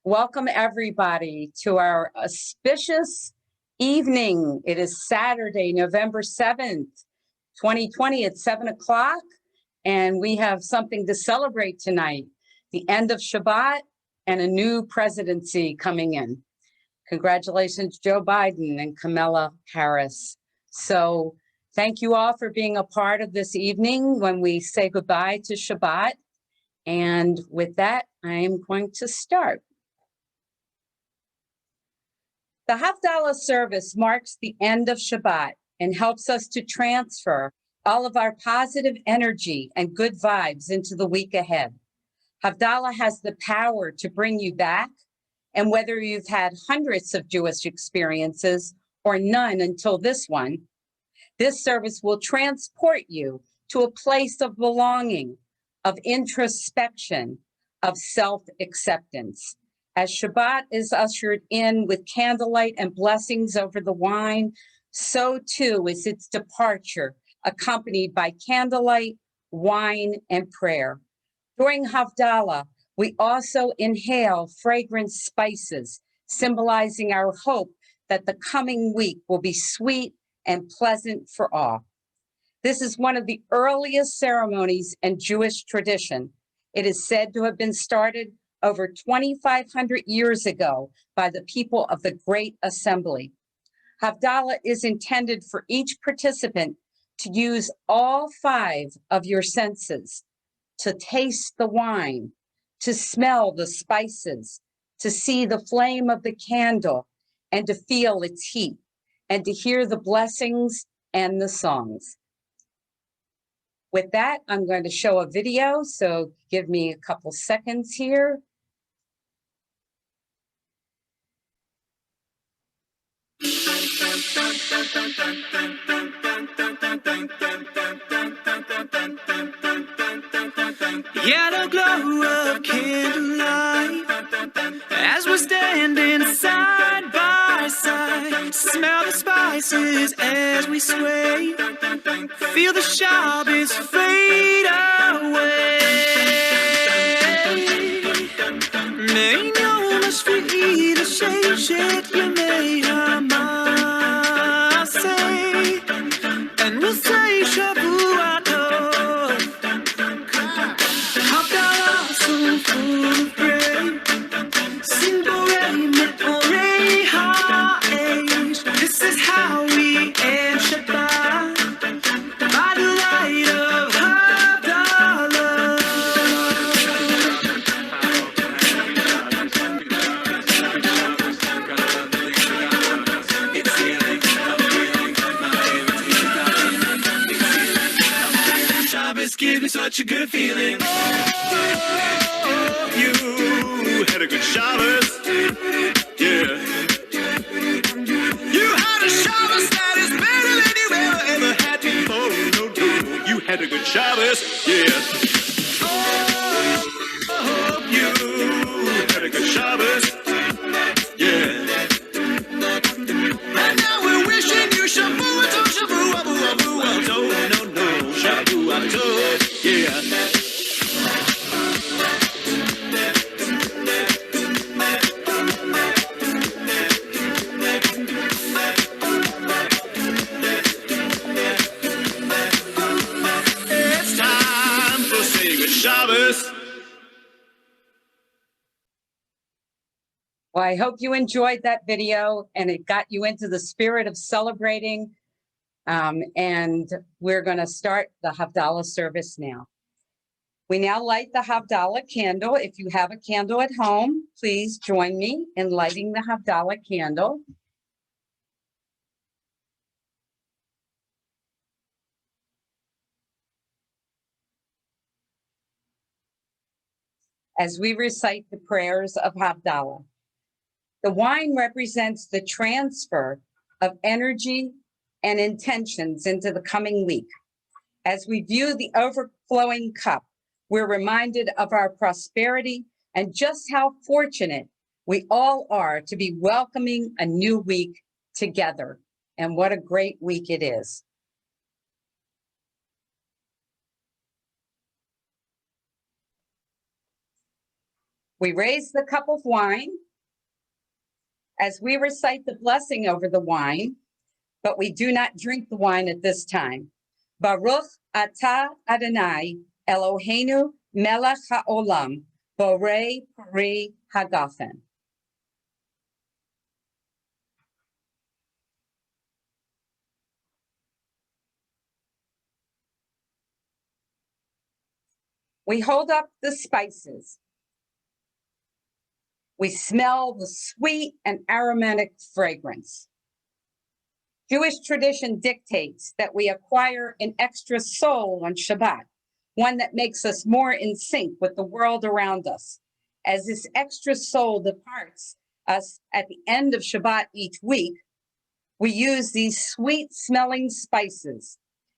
Welcome everybody to our auspicious evening. It is Saturday, November 7th, 2020 at 7 o'clock. And we have something to celebrate tonight, the end of Shabbat and a new presidency coming in. Congratulations, Joe Biden and Kamala Harris. So thank you all for being a part of this evening when we say goodbye to Shabbat. And with that, I am going to start. The Havdalah service marks the end of Shabbat and helps us to transfer all of our positive energy and good vibes into the week ahead. Havdalah has the power to bring you back, and whether you've had hundreds of Jewish experiences or none until this one, this service will transport you to a place of belonging, of introspection, of self-acceptance. As Shabbat is ushered in with candlelight and blessings over the wine, so too is its departure, accompanied by candlelight, wine, and prayer. During Havdalah, we also inhale fragrant spices, symbolizing our hope that the coming week will be sweet and pleasant for all. This is one of the earliest ceremonies in Jewish tradition. It is said to have been started over 2,500 years ago by the people of the Great Assembly. Havdalah is intended for each participant to use all 5 of your senses, to taste the wine, to smell the spices, to see the flame of the candle, and to feel its heat, and to hear the blessings and the songs. With that, I'm going to show a video, so give me a couple seconds here. Yellow glow of candlelight as we're standing side by side. Smell the spices as we sway. Feel the Shabbos fade away. May no más frida shet yemei hamasei, and we'll say Shabbat. Havdalah so full of grace, Simborei me'orei ha'esh. This is how we end Shabbat, by the light of Havdalah. Shabbos gives me such a good feeling. Oh, you had a good Shabbos, yeah. You had a Shabbos that is better than you ever had before. No, you had a good Shabbos, yeah. Oh, you had a good Shabbos, yeah. And now we're wishing you Shavuot, Shavuot, no, Shavuot, yeah. It's time for saying good Shabbos. Well, I hope you enjoyed that video and it got you into the spirit of celebrating. And we're going to start the Havdalah service now. We now light the Havdalah candle. If you have a candle at home, please join me in lighting the Havdalah candle. As we recite the prayers of Havdalah. The wine represents the transfer of energy and intentions into the coming week. As we view the overflowing cup, we're reminded of our prosperity and just how fortunate we all are to be welcoming a new week together. And what a great week it is. We raise the cup of wine As we recite the blessing over the wine, but we do not drink the wine at this time. Baruch atah Adonai Eloheinu melech haolam borei peri hagafen. We hold up the spices. We smell the sweet and aromatic fragrance. Jewish tradition dictates that we acquire an extra soul on Shabbat, one that makes us more in sync with the world around us. As this extra soul departs us at the end of Shabbat each week, we use these sweet-smelling spices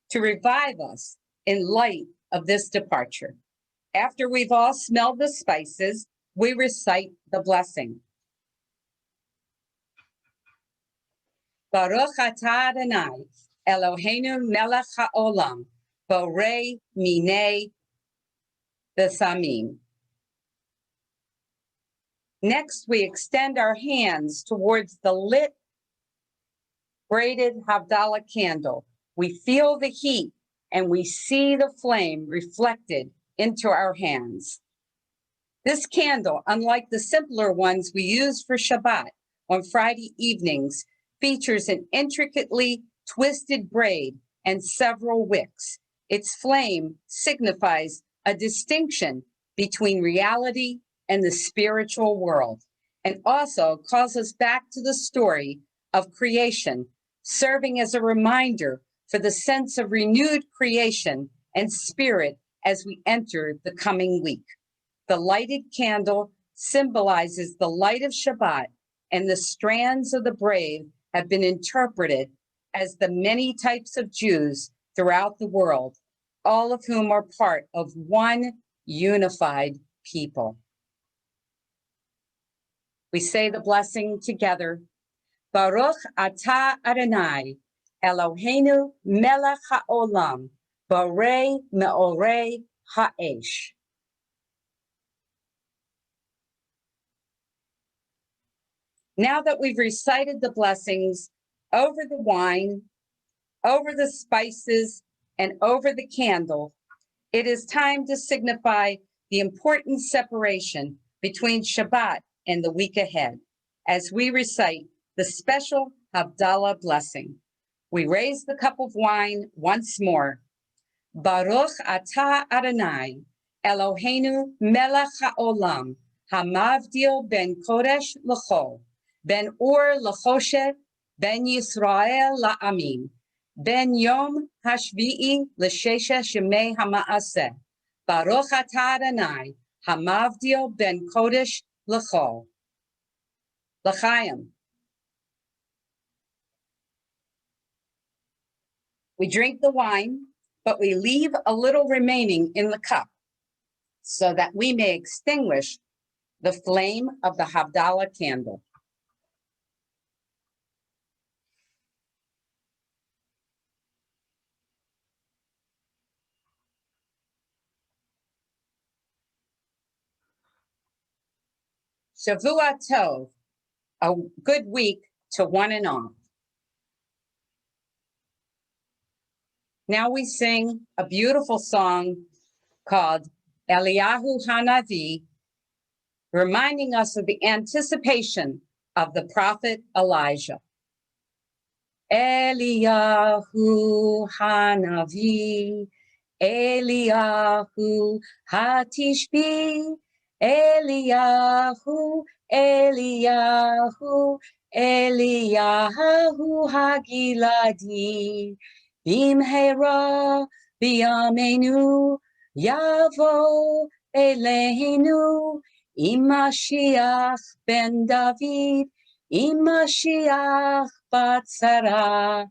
to revive us in light of this departure. After we've all smelled the spices, we recite the blessing. Baruch atah Adonai Eloheinu melech haolam borei minei v'samim. Next, we extend our hands towards the lit, braided Havdalah candle. We feel the heat and we see the flame reflected into our hands. This candle, unlike the simpler ones we use for Shabbat on Friday evenings, features an intricately twisted braid and several wicks. Its flame signifies a distinction between reality and the spiritual world, and also calls us back to the story of creation, serving as a reminder for the sense of renewed creation and spirit as we enter the coming week. The lighted candle symbolizes the light of Shabbat, and the strands of the braid have been interpreted as the many types of Jews throughout the world, all of whom are part of one unified people. We say the blessing together. Baruch atah Adonai Eloheinu melech haolam borei meorei ha'esh. Now that we've recited the blessings over the wine, over the spices, and over the candle, it is time to signify the important separation between Shabbat and the week ahead as we recite the special Havdalah blessing. We raise the cup of wine once more. Baruch atah Adonai Eloheinu melech haolam hamavdil ben kodesh l'chol ben ur l'choshet ben Yisrael la'amim ben yom hashvi'i l'sheshesh yemei hama'aseh Baruch atah Adonai hamavdil ben kodesh l'chol. L'chaim. We drink the wine, but we leave a little remaining in the cup so that we may extinguish the flame of the Havdalah candle. Shavua Tov, a good week to one and all. Now we sing a beautiful song called Eliyahu Hanavi, reminding us of the anticipation of the prophet Elijah. Eliyahu Hanavi, Eliyahu Hatishbi, Eliyahu, Eliyahu, Eliyahu Hagiladi, Bimhera biyamenu yavo eleinu, Imashiach ben David, Imashiach bat Sarah,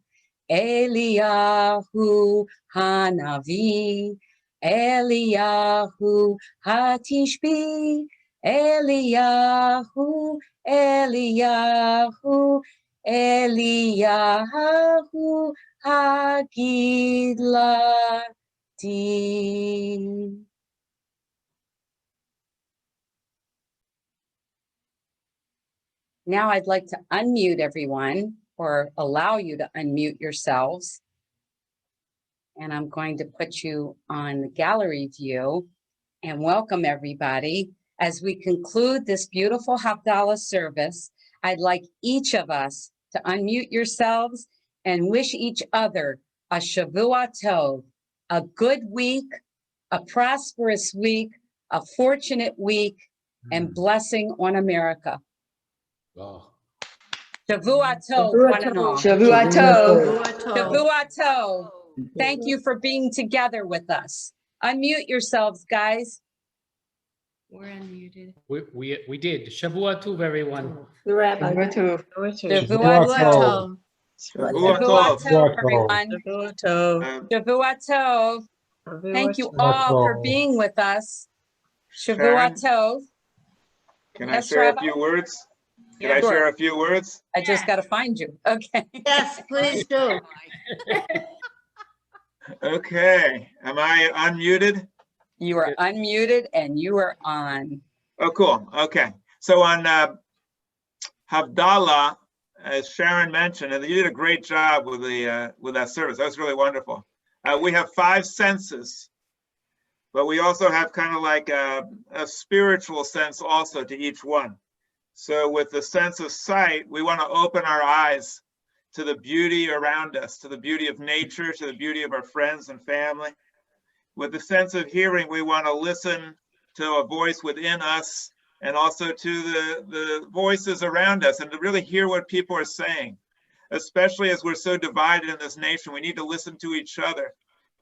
Eliyahu Hanavi, Eliyahu Hatishbi, Eliyahu, Eliyahu, Eliyahu Hagiladi. Now I'd like to unmute everyone, or allow you to unmute yourselves. And I'm going to put you on the gallery view and welcome everybody. As we conclude this beautiful Havdalah service, I'd like each of us to unmute yourselves and wish each other a Shavua Tov, a good week, a prosperous week, a fortunate week, and blessing on America. Wow. Shavua Tov, one and all. Shavua Tov. Shavua Tov. Thank you for being together with us. Unmute yourselves, guys. We're unmuted. We did. Shavua Tov, everyone. Shavua Tov. Shavua Tov. Shavua Shavua Tov. Tov, everyone. Shavua Tov. Thank you all for being with us. Shavua Sharon, Tov. can I Yes, share Rabbi? a few words? Can Yeah, I sure. share a few words? I just got to find you. Okay. Yes, please do. Okay, am I unmuted? You are unmuted and you are on. Oh, cool. Okay, so on Havdalah, as Sharon mentioned, and you did a great job with that service. That was really wonderful. We have 5 senses, but we also have kind of like a spiritual sense also to each one. So with the sense of sight, we want to open our eyes to the beauty around us, to the beauty of nature, to the beauty of our friends and family. With the sense of hearing, we want to listen to a voice within us and also to the voices around us, and to really hear what people are saying. Especially as we're so divided in this nation, we need to listen to each other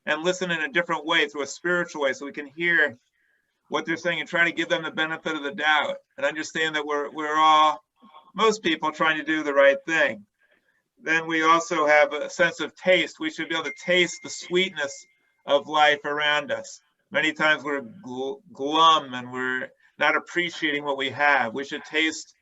and listen in a different way, through a spiritual way, so we can hear what they're saying and try to give them the benefit of the doubt and understand that we're all, most people, trying to do the right thing. Then we also have a sense of taste. We should be able to taste the sweetness of life around us. Many times we're glum and we're not appreciating what we have. We should taste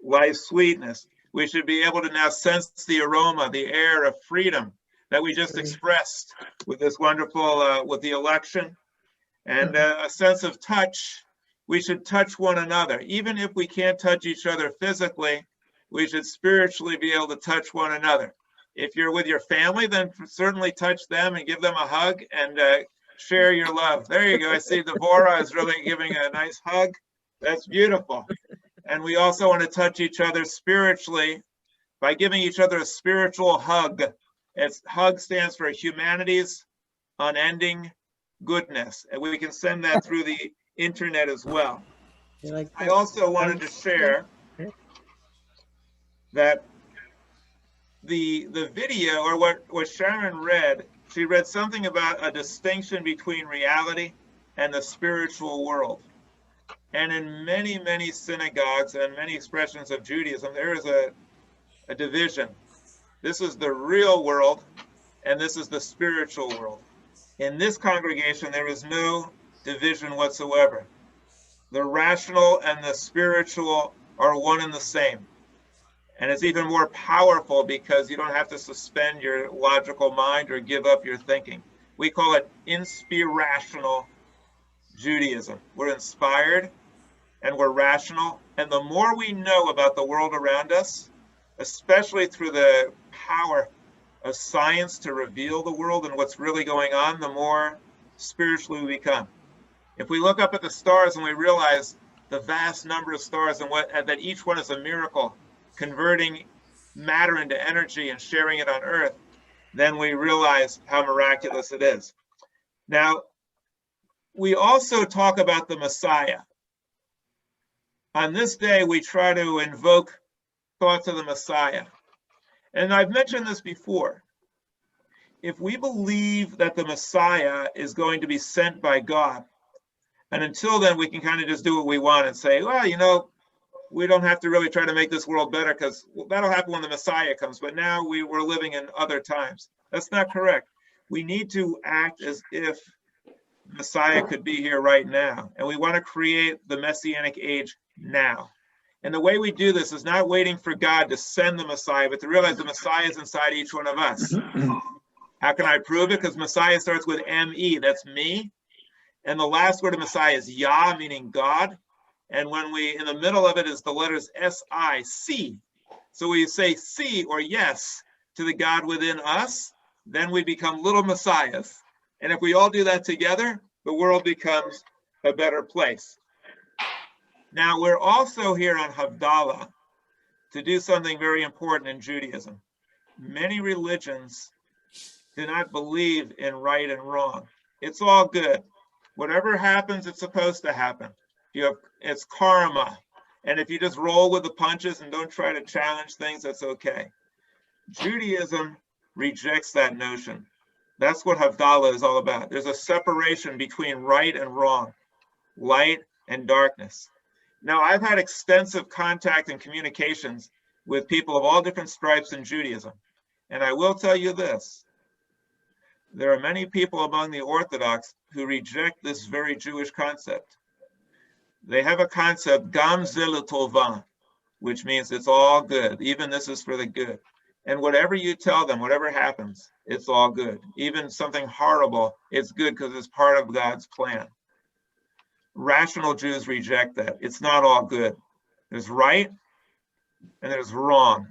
life's sweetness. We should be able to now sense the aroma, the air of freedom that we just expressed with this wonderful, with the election. And a sense of touch. We should touch one another. Even if we can't touch each other physically, we should spiritually be able to touch one another. If you're with your family, then certainly touch them and give them a hug and share your love. There you go. I see Devorah is really giving a nice hug. That's beautiful. And we also want to touch each other spiritually by giving each other a spiritual hug. Hug stands for humanity's unending goodness, and we can send that through the internet as well. I also wanted to share that the video, or what Sharon read, she read something about a distinction between reality and the spiritual world. And in many, many synagogues and many expressions of Judaism, there is a division. This is the real world, and this is the spiritual world. In this congregation, there is no division whatsoever. The rational and the spiritual are one and the same. And it's even more powerful because you don't have to suspend your logical mind or give up your thinking. We call it InspiRational Judaism. We're inspired and we're rational. And the more we know about the world around us, especially through the power of science to reveal the world and what's really going on, the more spiritually we become. If we look up at the stars and we realize the vast number of stars and that each one is a miracle, converting matter into energy and sharing it on earth, then we realize how miraculous it is. Now, we also talk about the Messiah. On this day, we try to invoke thoughts of the Messiah. And I've mentioned this before. If we believe that the Messiah is going to be sent by God, and until then we can kind of just do what we want and say, well, you know, we don't have to really try to make this world better because that'll happen when the Messiah comes, but now we're living in other times. That's not correct. We need to act as if the Messiah could be here right now, and we want to create the Messianic age now. And the way we do this is not waiting for God to send the Messiah, but to realize the Messiah is inside each one of us. How can I prove it? Because Messiah starts with M-E, that's me. And the last word of Messiah is Yah, meaning God. And when we, in the middle of it is the letters S-I-C. So we say C or yes to the God within us, then we become little messiahs. And if we all do that together, the world becomes a better place. Now, we're also here on Havdalah to do something very important in Judaism. Many religions do not believe in right and wrong. It's all good. Whatever happens, it's supposed to happen. It's karma. And if you just roll with the punches and don't try to challenge things, that's okay. Judaism rejects that notion. That's what Havdalah is all about. There's a separation between right and wrong, light and darkness. Now, I've had extensive contact and communications with people of all different stripes in Judaism. And I will tell you this. There are many people among the Orthodox who reject this very Jewish concept. They have a concept, Gam ze l'tova, which means it's all good. Even this is for the good. And whatever you tell them, whatever happens, it's all good. Even something horrible, it's good because it's part of God's plan. Rational Jews reject that. It's not all good. There's right and there's wrong.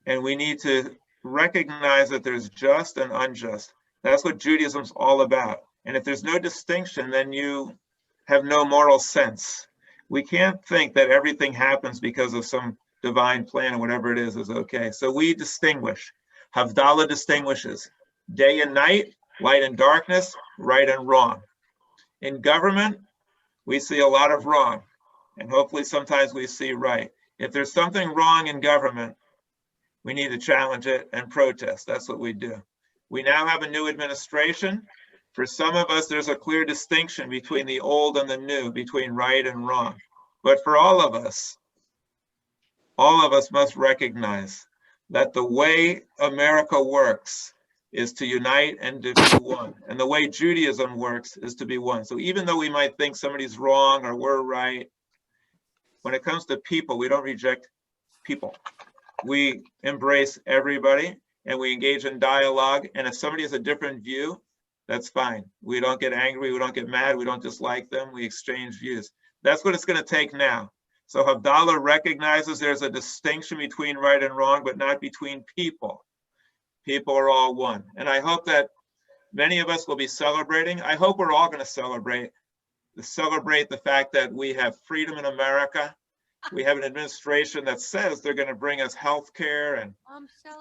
And we need to recognize that there's just and unjust. That's what Judaism's all about. And if there's no distinction, then you have no moral sense. We can't think that everything happens because of some divine plan and whatever it is okay. So we distinguish. Havdalah distinguishes day and night, light and darkness, right and wrong. In government, we see a lot of wrong, and hopefully sometimes we see right. If there's something wrong in government, we need to challenge it and protest. That's what we do. We now have a new administration. For some of us, there's a clear distinction between the old and the new, between right and wrong. But for all of us must recognize that the way America works is to unite and to be one. And the way Judaism works is to be one. So even though we might think somebody's wrong or we're right, when it comes to people, we don't reject people. We embrace everybody and we engage in dialogue. And if somebody has a different view, that's fine. We don't get angry, we don't get mad, we don't dislike them, we exchange views. That's what it's going to take now. So Havdalah recognizes there's a distinction between right and wrong, but not between people. People are all one. And I hope that many of us will be celebrating. I hope we're all going to celebrate the fact that we have freedom in America. We have an administration that says they're going to bring us health care and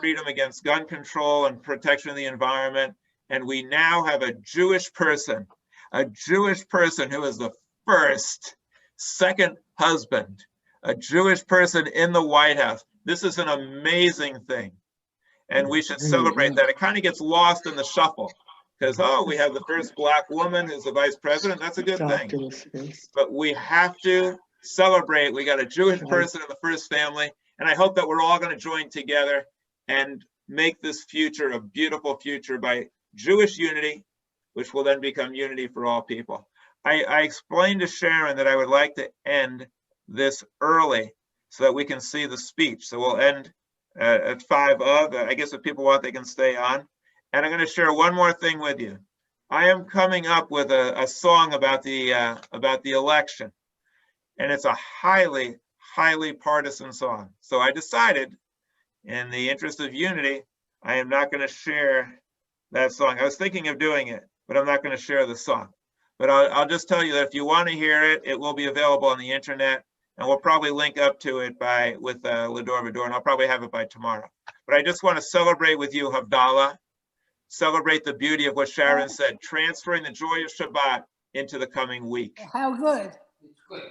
freedom against gun control and protection of the environment. And we now have a Jewish person who is the first second husband, a Jewish person in the White House. This is an amazing thing. And we should celebrate that. It kind of gets lost in the shuffle because, we have the first Black woman who's the vice president. That's a good thing. But we have to celebrate. We got a Jewish person in the first family. And I hope that we're all going to join together and make this future a beautiful future by Jewish unity, which will then become unity for all people. I explained to Sharon that I would like to end this early so that we can see the speech. So we'll end at 5 of. I guess if people want, they can stay on. And I'm going to share one more thing with you. I am coming up with a song about the election, and it's a highly, highly partisan song. So I decided, in the interest of unity, I am not going to share that song. I was thinking of doing it, but I'm not going to share the song. But I'll just tell you that if you want to hear it, it will be available on the internet, and we'll probably link up to it with L'Dor Va-Dor, and I'll probably have it by tomorrow. But I just want to celebrate with you Havdalah, celebrate the beauty of what Sharon said, transferring the joy of Shabbat into the coming week. How good. It's good.